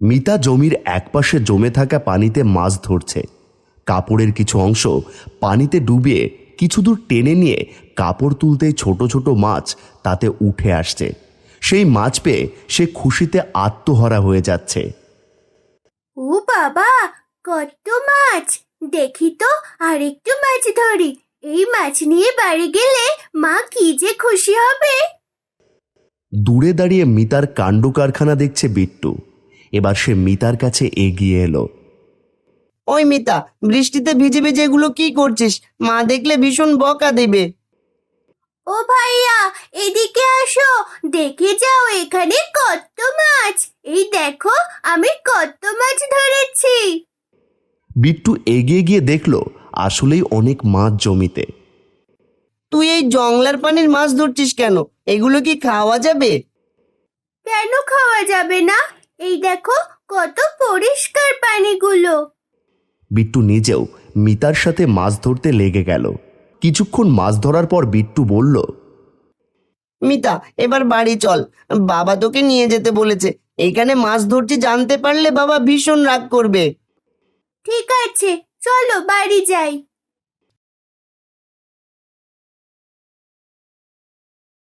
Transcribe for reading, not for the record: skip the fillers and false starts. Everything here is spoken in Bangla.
মিতা জমির একপাশে জমে থাকা পানিতে মাছ ধরছে। কাপড়ের কিছু অংশ পানিতে ডুবিয়ে কিছু দূর টেনে নিয়ে কাপড় তুলতেই ছোট ছোট মাছ তাতে উঠে আসছে। সেই মাছ পেয়ে সে খুশিতে আত্মহারা হয়ে যাচ্ছে। ও বাবা, কত মাছ! দেখি তো আরেকটু মাছ ধরি। এই মাছ নিয়ে বাড়ি গেলে মা কি যে খুশি হবে। দূরে দাঁড়িয়ে মিতার কাণ্ড কারখানা দেখছে বিট্টু। এবার সে মিতার কাছে এগিয়ে এলো। ওই মিতা, বৃষ্টিতে ভিজে ভিজে এগুলো কি করছিস? মা দেখলে ভীষণ বকা দেবে। ও ভাইয়া, এদিকে আসো, দেখে যাও এখানে কত মাছ। এই দেখো আমি কত মাছ ধরেছি। বিট্টু এগিয়ে গিয়ে দেখলো আসলেই অনেক মাছ জমিতে। তুই এই জংলার পানির মাছ ধরছিস কেন? এগুলো কি খাওয়া যাবে? কেন খাওয়া যাবে না? এই দেখো কত পরিষ্কার পানিগুলো। বিট্টু নিজেও মিতার সাথে মাছ ধরতে লেগে গেল। কিছুক্ষণ মাছ ধরার পর বিট্টু বলল, মিতা, এবার বাড়ি চল, বাবা তোকে নিয়ে যেতে বলেছে। এখানে মাছ ধরছি জানতে পারলে বাবা ভীষণ রাগ করবে। ঠিক আছে, চলো বাড়ি যাই।